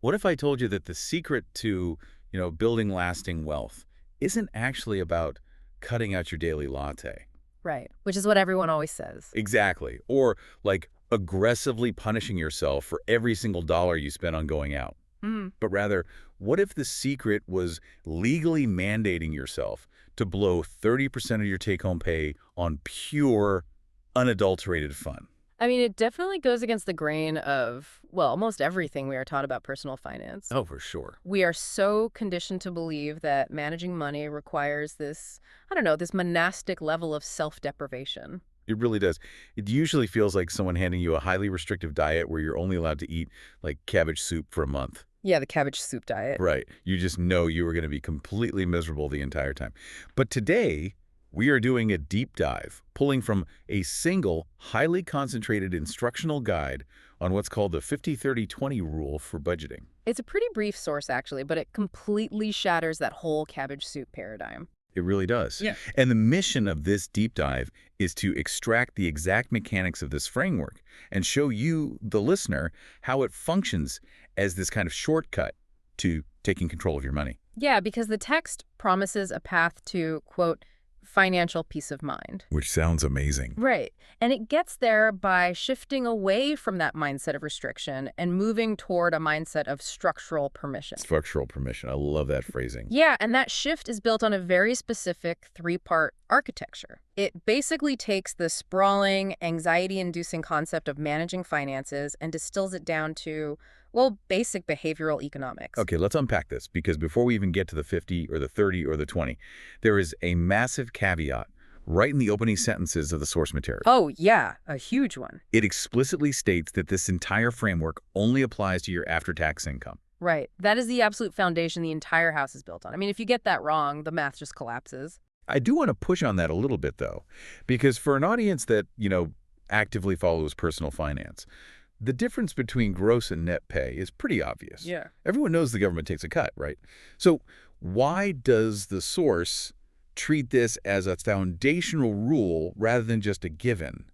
What if I told you that the secret to, building lasting wealth isn't actually about cutting out your daily latte? Right. Which is what everyone always says. Exactly. Or like aggressively punishing yourself for every single dollar you spend on going out. Mm. But rather, what if the secret was legally mandating yourself to blow 30% of your take-home pay on pure, unadulterated fun? I mean, it definitely goes against the grain of, well, almost everything we are taught about personal finance. Oh, for sure. We are so conditioned to believe that managing money requires this, I don't know, this monastic level of self-deprivation. It really does. It usually feels like someone handing you a highly restrictive diet where you're only allowed to eat like cabbage soup for a month. Yeah, the cabbage soup diet. Right. You just know you were going to be completely miserable the entire time. But today, we are doing a deep dive, pulling from a single, highly concentrated instructional guide on what's called the 50-30-20 rule for budgeting. It's a pretty brief source, actually, but it completely shatters that whole cabbage soup paradigm. It really does. Yeah. And the mission of this deep dive is to extract the exact mechanics of this framework and show you, the listener, how it functions as this kind of shortcut to taking control of your money. Yeah, because the text promises a path to, quote, financial peace of mind. Which sounds amazing. Right. And it gets there by shifting away from that mindset of restriction and moving toward a mindset of structural permission. Structural permission. I love that phrasing. Yeah, and that shift is built on a very specific three-part architecture. It basically takes the sprawling, anxiety-inducing concept of managing finances and distills it down to, well, basic behavioral economics. Okay, let's unpack this, because before we even get to the 50 or the 30 or the 20, there is a massive caveat right in the opening sentences of the source material. Oh, yeah, a huge one. It explicitly states that this entire framework only applies to your after-tax income. Right. That is the absolute foundation the entire house is built on. I mean, if you get that wrong, the math just collapses. I do want to push on that a little bit, though, because for an audience that, actively follows personal finance, the difference between gross and net pay is pretty obvious. Yeah. Everyone knows the government takes a cut, right? So why does the source treat this as a foundational rule rather than just a given?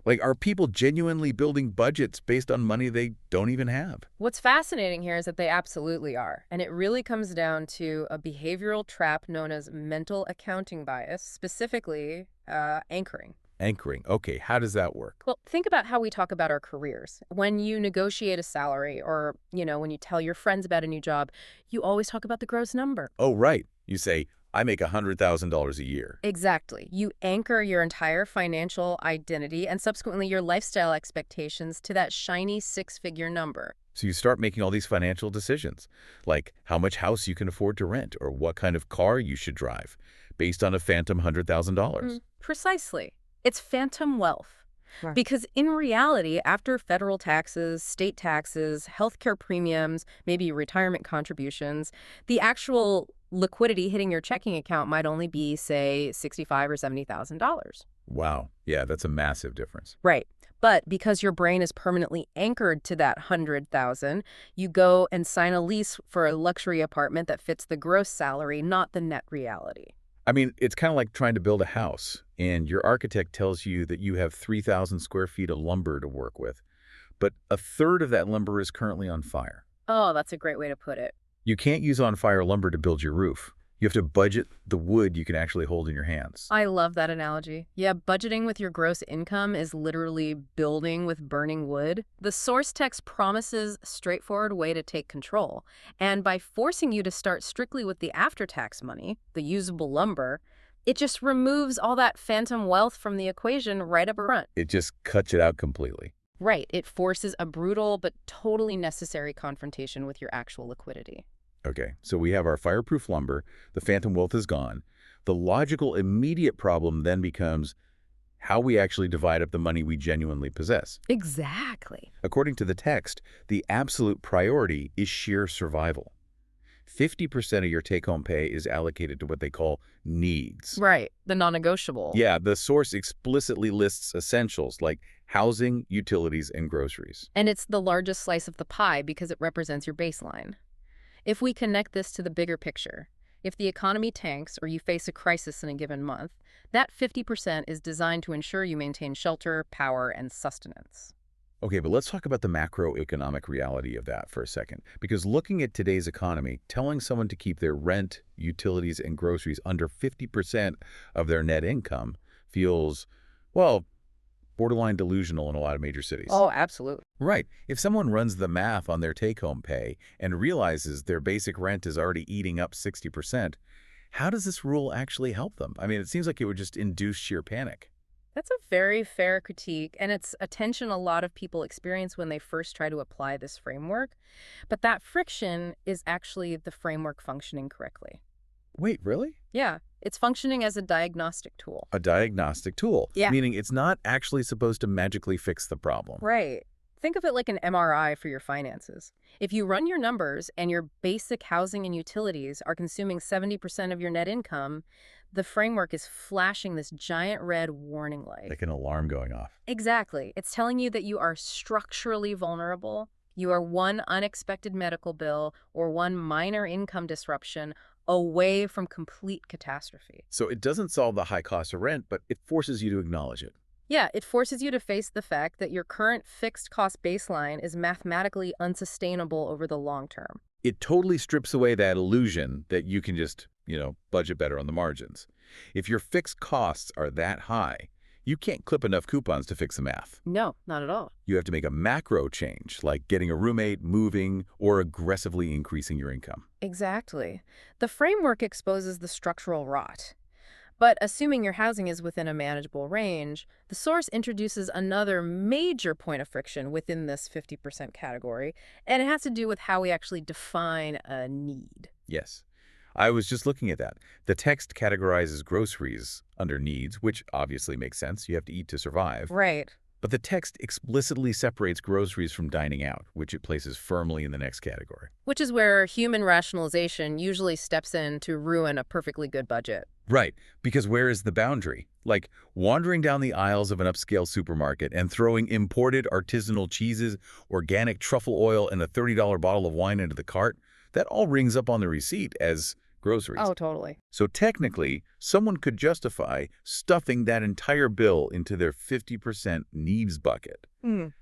Like, are people genuinely building budgets based on money they don't even have? What's fascinating here is that they absolutely are. And it really comes down to a behavioral trap known as mental accounting bias, specifically anchoring. Anchoring. Okay, how does that work? Well, think about how we talk about our careers. When you negotiate a salary or, when you tell your friends about a new job, you always talk about the gross number. Oh, right. You say, I make $100,000 a year. Exactly. You anchor your entire financial identity and subsequently your lifestyle expectations to that shiny six-figure number. So you start making all these financial decisions, like how much house you can afford to rent or what kind of car you should drive, based on a phantom $100,000. Precisely. It's phantom wealth. Right. Because in reality, after federal taxes, state taxes, healthcare premiums, maybe retirement contributions, the actual liquidity hitting your checking account might only be, say, $65,000 or $70,000. Wow. Yeah, that's a massive difference. Right. But because your brain is permanently anchored to that 100,000, you go and sign a lease for a luxury apartment that fits the gross salary, not the net reality. I mean, it's kind of like trying to build a house, and your architect tells you that you have 3,000 square feet of lumber to work with, but a third of that lumber is currently on fire. Oh, that's a great way to put it. You can't use on-fire lumber to build your roof. You have to budget the wood you can actually hold in your hands. I love that analogy. Yeah, budgeting with your gross income is literally building with burning wood. The source text promises a straightforward way to take control. And by forcing you to start strictly with the after-tax money, the usable lumber, it just removes all that phantom wealth from the equation right up front. It just cuts it out completely. Right. It forces a brutal but totally necessary confrontation with your actual liquidity. Okay, so we have our fireproof lumber, the phantom wealth is gone. The logical immediate problem then becomes how we actually divide up the money we genuinely possess. Exactly. According to the text, the absolute priority is sheer survival. 50% of your take-home pay is allocated to what they call needs. Right. The non-negotiable. Yeah, the source explicitly lists essentials like housing, utilities, and groceries. And it's the largest slice of the pie because it represents your baseline. If we connect this to the bigger picture, if the economy tanks or you face a crisis in a given month, that 50% is designed to ensure you maintain shelter, power, and sustenance. Okay, but let's talk about the macroeconomic reality of that for a second. Because looking at today's economy, telling someone to keep their rent, utilities, and groceries under 50% of their net income feels, well, borderline delusional in a lot of major cities. Oh, absolutely. Right. If someone runs the math on their take-home pay and realizes their basic rent is already eating up 60%, how does this rule actually help them? I mean, it seems like it would just induce sheer panic. That's a very fair critique, and it's a tension a lot of people experience when they first try to apply this framework. But that friction is actually the framework functioning correctly. Wait, really? Yeah, it's functioning as a diagnostic tool. A diagnostic tool, Yeah. meaning it's not actually supposed to magically fix the problem. Right. Think of it like an MRI for your finances. If you run your numbers and your basic housing and utilities are consuming 70% of your net income, the framework is flashing this giant red warning light. Like an alarm going off. Exactly. It's telling you that you are structurally vulnerable. You are one unexpected medical bill or one minor income disruption away from complete catastrophe. So it doesn't solve the high cost of rent, but it forces you to acknowledge it. Yeah, it forces you to face the fact that your current fixed cost baseline is mathematically unsustainable over the long term. It totally strips away that illusion that you can just, budget better on the margins. If your fixed costs are that high, you can't clip enough coupons to fix the math. No, not at all. You have to make a macro change, like getting a roommate, moving, or aggressively increasing your income. Exactly. The framework exposes the structural rot. But assuming your housing is within a manageable range, the source introduces another major point of friction within this 50% category, and it has to do with how we actually define a need. Yes. I was just looking at that. The text categorizes groceries under needs, which obviously makes sense. You have to eat to survive. Right. But the text explicitly separates groceries from dining out, which it places firmly in the next category. Which is where human rationalization usually steps in to ruin a perfectly good budget. Right, because where is the boundary? Like wandering down the aisles of an upscale supermarket and throwing imported artisanal cheeses, organic truffle oil, and a $30 bottle of wine into the cart? That all rings up on the receipt as groceries. Oh, totally. So technically, someone could justify stuffing that entire bill into their 50% needs bucket.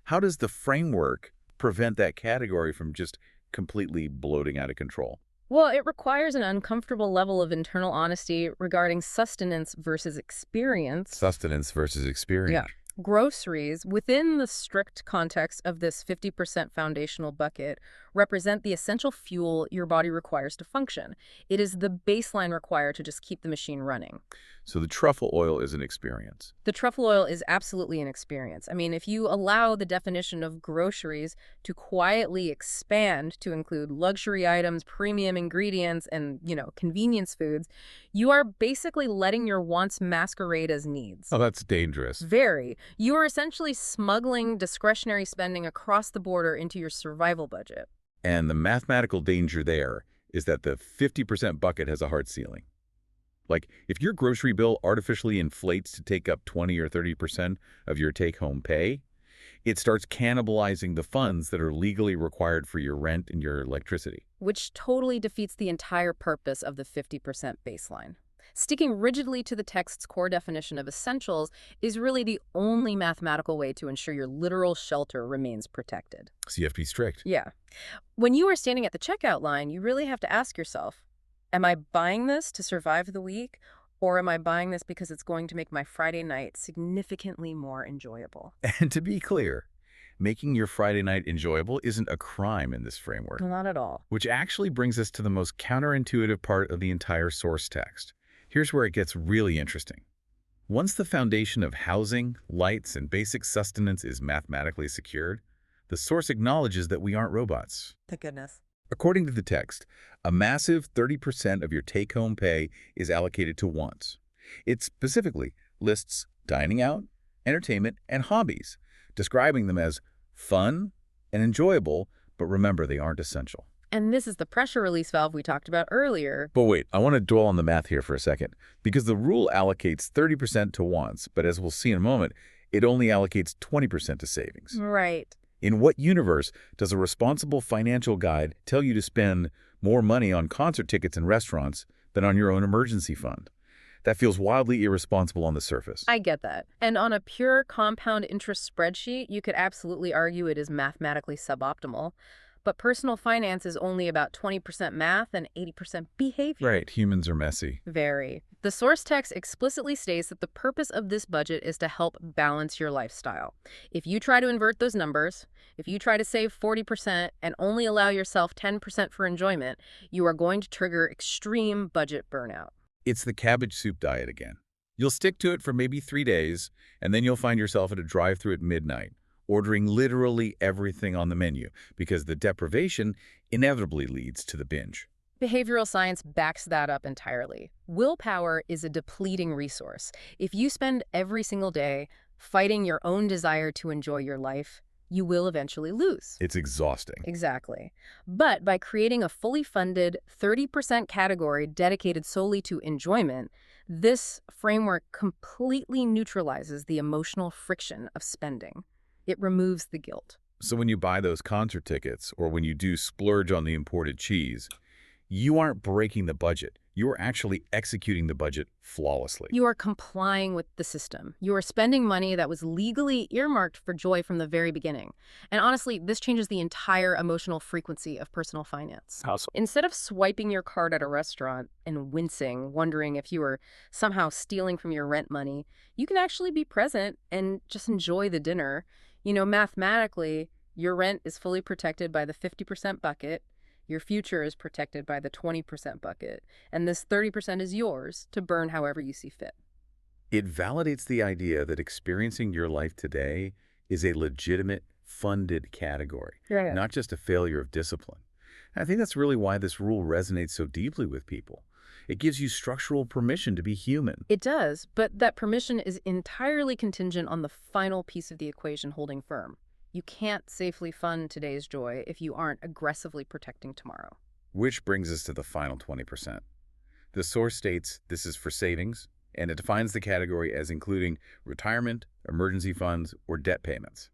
How does the framework prevent that category from just completely bloating out of control? Well, it requires an uncomfortable level of internal honesty regarding sustenance versus experience. Sustenance versus experience. Yeah. Groceries, within the strict context of this 50% foundational bucket, represent the essential fuel your body requires to function. It is the baseline required to just keep the machine running. So the truffle oil is an experience. The truffle oil is absolutely an experience. I mean, if you allow the definition of groceries to quietly expand to include luxury items, premium ingredients, and, convenience foods, you are basically letting your wants masquerade as needs. Oh, that's dangerous. Very. You are essentially smuggling discretionary spending across the border into your survival budget. And the mathematical danger there is that the 50% bucket has a hard ceiling. Like, if your grocery bill artificially inflates to take up 20 or 30% of your take-home pay, it starts cannibalizing the funds that are legally required for your rent and your electricity. Which totally defeats the entire purpose of the 50% baseline. Sticking rigidly to the text's core definition of essentials is really the only mathematical way to ensure your literal shelter remains protected. So you have to be strict. Yeah. When you are standing at the checkout line, you really have to ask yourself, am I buying this to survive the week, or am I buying this because it's going to make my Friday night significantly more enjoyable? And to be clear, making your Friday night enjoyable isn't a crime in this framework. Not at all. Which actually brings us to the most counterintuitive part of the entire source text. Here's where it gets really interesting. Once the foundation of housing, lights, and basic sustenance is mathematically secured, the source acknowledges that we aren't robots. Thank goodness. According to the text, a massive 30% of your take-home pay is allocated to wants. It specifically lists dining out, entertainment, and hobbies, describing them as fun and enjoyable, but remember, they aren't essential. And this is the pressure release valve we talked about earlier. But wait, I want to dwell on the math here for a second, because the rule allocates 30% to wants, but as we'll see in a moment, it only allocates 20% to savings. Right. In what universe does a responsible financial guide tell you to spend more money on concert tickets and restaurants than on your own emergency fund? That feels wildly irresponsible on the surface. I get that. And on a pure compound interest spreadsheet, you could absolutely argue it is mathematically suboptimal. But personal finance is only about 20% math and 80% behavior. Right, humans are messy. Very. The source text explicitly states that the purpose of this budget is to help balance your lifestyle. If you try to invert those numbers, if you try to save 40% and only allow yourself 10% for enjoyment, you are going to trigger extreme budget burnout. It's the cabbage soup diet again. You'll stick to it for maybe 3 days, and then you'll find yourself at a drive-thru at midnight, ordering literally everything on the menu, because the deprivation inevitably leads to the binge. Behavioral science backs that up entirely. Willpower is a depleting resource. If you spend every single day fighting your own desire to enjoy your life, you will eventually lose. It's exhausting. Exactly. But by creating a fully funded 30% category dedicated solely to enjoyment, this framework completely neutralizes the emotional friction of spending. It removes the guilt. So when you buy those concert tickets, or when you do splurge on the imported cheese, you aren't breaking the budget. You are actually executing the budget flawlessly. You are complying with the system. You are spending money that was legally earmarked for joy from the very beginning. And honestly, this changes the entire emotional frequency of personal finance. How so? Instead of swiping your card at a restaurant and wincing, wondering if you are somehow stealing from your rent money, you can actually be present and just enjoy the dinner. You know, mathematically, your rent is fully protected by the 50% bucket. Your future is protected by the 20% bucket, and this 30% is yours to burn however you see fit. It validates the idea that experiencing your life today is a legitimate, funded category, Yeah. not just a failure of discipline. And I think that's really why this rule resonates so deeply with people. It gives you structural permission to be human. It does, but that permission is entirely contingent on the final piece of the equation holding firm. You can't safely fund today's joy if you aren't aggressively protecting tomorrow. Which brings us to the final 20%. The source states this is for savings, and it defines the category as including retirement, emergency funds, or debt payments.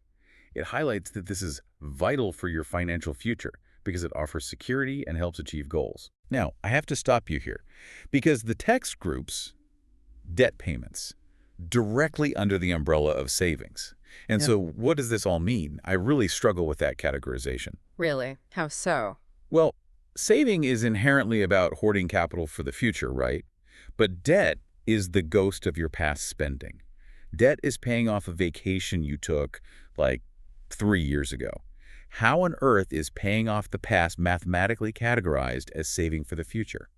It highlights that this is vital for your financial future because it offers security and helps achieve goals. Now, I have to stop you here because the text groups debt payments directly under the umbrella of savings. And so what does this all mean? I really struggle with that categorization. Really? How so? Well, saving is inherently about hoarding capital for the future, right? But debt is the ghost of your past spending. Debt is paying off a vacation you took like 3 years ago. How on earth is paying off the past mathematically categorized as saving for the future?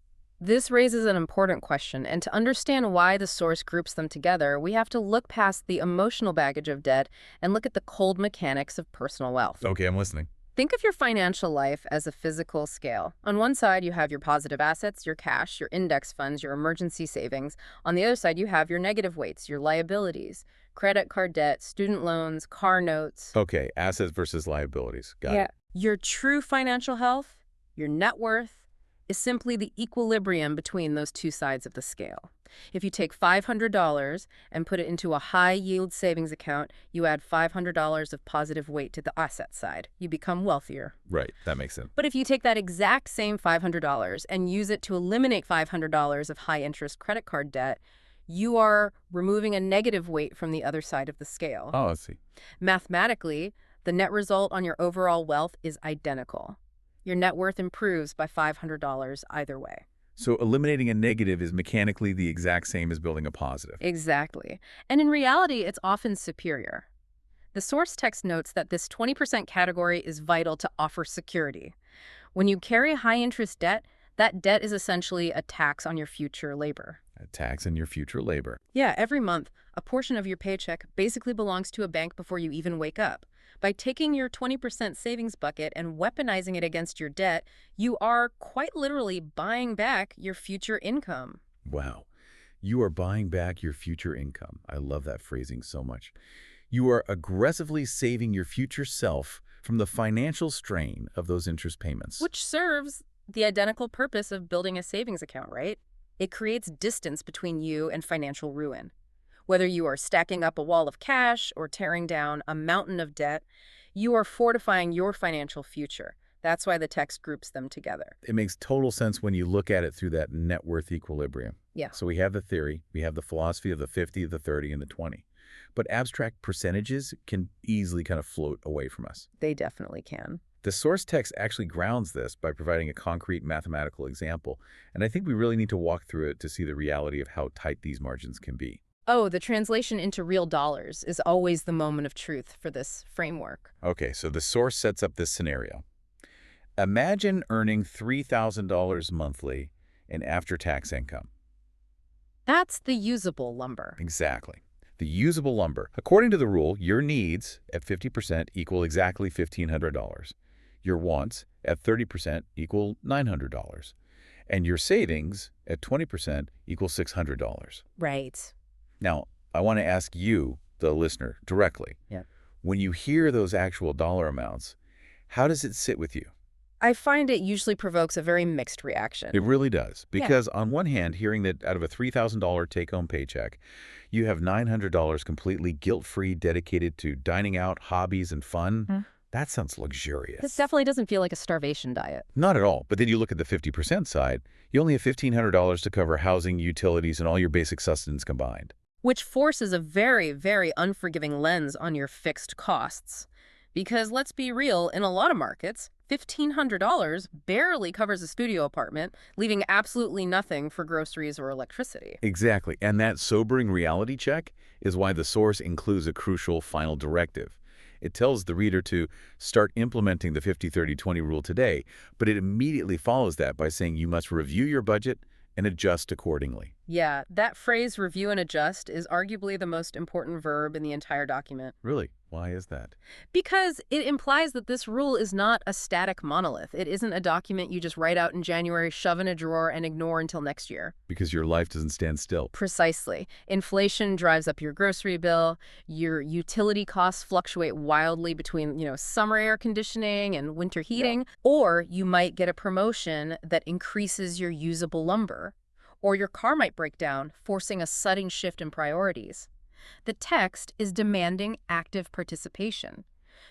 This raises an important question, and to understand why the source groups them together, we have to look past the emotional baggage of debt and look at the cold mechanics of personal wealth. Okay, I'm listening. Think of your financial life as a physical scale. On one side, you have your positive assets, your cash, your index funds, your emergency savings. On the other side, you have your negative weights, your liabilities, credit card debt, student loans, car notes. Okay, assets versus liabilities. Got it. Your true financial health, your net worth, is simply the equilibrium between those two sides of the scale. If you take $500 and put it into a high-yield savings account, you add $500 of positive weight to the asset side. You become wealthier. Right, that makes sense. But if you take that exact same $500 and use it to eliminate $500 of high-interest credit card debt, you are removing a negative weight from the other side of the scale. Oh, I see. Mathematically, the net result on your overall wealth is identical. Your net worth improves by $500 either way. So eliminating a negative is mechanically the exact same as building a positive. Exactly. And in reality, it's often superior. The source text notes that this 20% category is vital to offer security. When you carry high-interest debt, that debt is essentially a tax on your future labor. A tax on your future labor. Yeah, every month, a portion of your paycheck basically belongs to a bank before you even wake up. By taking your 20% savings bucket and weaponizing it against your debt, you are quite literally buying back your future income. Wow. You are buying back your future income. I love that phrasing so much. You are aggressively saving your future self from the financial strain of those interest payments. Which serves the identical purpose of building a savings account, right? It creates distance between you and financial ruin. Whether you are stacking up a wall of cash or tearing down a mountain of debt, you are fortifying your financial future. That's why the text groups them together. It makes total sense when you look at it through that net worth equilibrium. Yeah, So we have the theory, we have the philosophy of the 50, the 30, and the 20. But abstract percentages can easily kind of float away from us. they definitely can. The source text actually grounds this by providing a concrete mathematical example, and I think we really need to walk through it to see the reality of how tight these margins can be. Oh, the translation into real dollars is always the moment of truth for this framework. Okay, so the source sets up this scenario. Imagine earning $3,000 monthly in after-tax income. That's the usable lumber. Exactly. The usable lumber. According to the rule, your needs at 50% equal exactly $1,500. Your wants at 30% equal $900. And your savings at 20% equal $600. Right. Now, I want to ask you, the listener, directly. Yeah. When you hear those actual dollar amounts, how does it sit with you? I find it usually provokes a very mixed reaction. It really does. Because on one hand, hearing that out of a $3,000 take-home paycheck, you have $900 completely guilt-free dedicated to dining out, hobbies, and fun, that sounds luxurious. This definitely doesn't feel like a starvation diet. Not at all. But then you look at the 50% side, you only have $1,500 to cover housing, utilities, and all your basic sustenance combined. Which forces a very, very unforgiving lens on your fixed costs. Because let's be real, in a lot of markets, $1,500 barely covers a studio apartment, leaving absolutely nothing for groceries or electricity. Exactly. And that sobering reality check is why the source includes a crucial final directive. It tells the reader to start implementing the 50-30-20 rule today, but it immediately follows that by saying you must review your budget and adjust accordingly. Yeah, that phrase, review and adjust, is arguably the most important verb in the entire document. Really? Why is that? Because it implies that this rule is not a static monolith. It isn't a document you just write out in January, shove in a drawer, and ignore until next year. Because your life doesn't stand still. Precisely. Inflation drives up your grocery bill. Your utility costs fluctuate wildly between, summer air conditioning and winter heating. Or you might get a promotion that increases your usable lumber. Or your car might break down, forcing a sudden shift in priorities. The text is demanding active participation.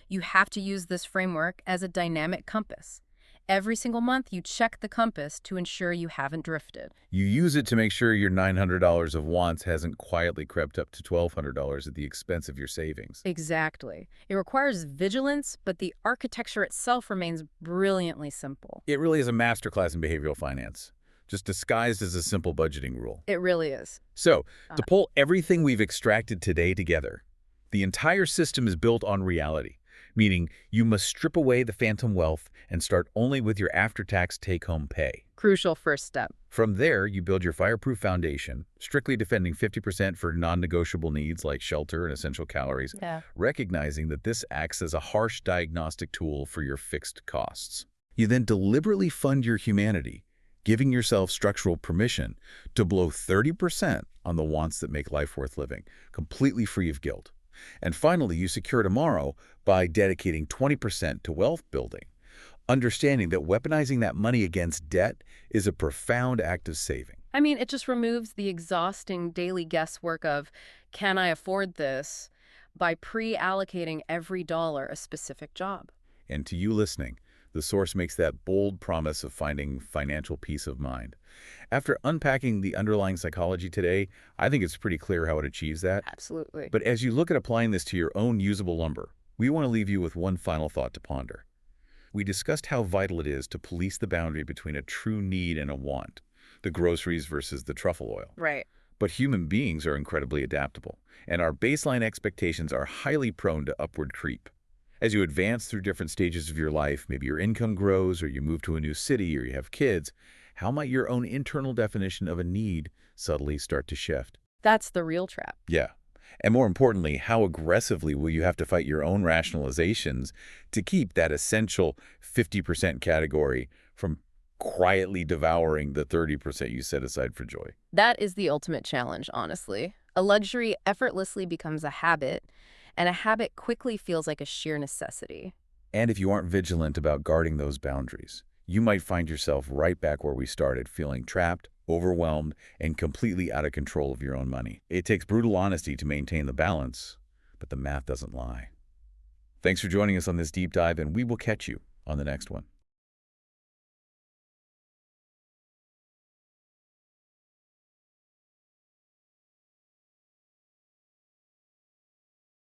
You have to use this framework as a dynamic compass. Every single month, you check the compass to ensure you haven't drifted. You use it to make sure your $900 of wants hasn't quietly crept up to $1,200 at the expense of your savings. Exactly. It requires vigilance, but the architecture itself remains brilliantly simple. It really is a masterclass in behavioral finance, just disguised as a simple budgeting rule. It really is. So, to pull everything we've extracted today together, the entire system is built on reality, meaning you must strip away the phantom wealth and start only with your after-tax take-home pay. Crucial first step. From there, you build your fireproof foundation, strictly defending 50% for non-negotiable needs like shelter and essential calories, recognizing that this acts as a harsh diagnostic tool for your fixed costs. You then deliberately fund your humanity, giving yourself structural permission to blow 30% on the wants that make life worth living, completely free of guilt. And finally, you secure tomorrow by dedicating 20% to wealth building, understanding that weaponizing that money against debt is a profound act of saving. I mean, it just removes the exhausting daily guesswork of, can I afford this, by pre-allocating every dollar a specific job. And to you listening, the source makes that bold promise of finding financial peace of mind. After unpacking the underlying psychology today, I think it's pretty clear how it achieves that. Absolutely. But as you look at applying this to your own usable lumber, we want to leave you with one final thought to ponder. We discussed how vital it is to police the boundary between a true need and a want, the groceries versus the truffle oil. Right. But human beings are incredibly adaptable, and our baseline expectations are highly prone to upward creep. As you advance through different stages of your life, maybe your income grows, or you move to a new city, or you have kids, how might your own internal definition of a need subtly start to shift? That's the real trap. Yeah. And more importantly, how aggressively will you have to fight your own rationalizations to keep that essential 50% category from quietly devouring the 30% you set aside for joy? That is the ultimate challenge, honestly. A luxury effortlessly becomes a habit, and a habit quickly feels like a sheer necessity. And if you aren't vigilant about guarding those boundaries, you might find yourself right back where we started, feeling trapped, overwhelmed, and completely out of control of your own money. It takes brutal honesty to maintain the balance, but the math doesn't lie. Thanks for joining us on this deep dive, and we will catch you on the next one.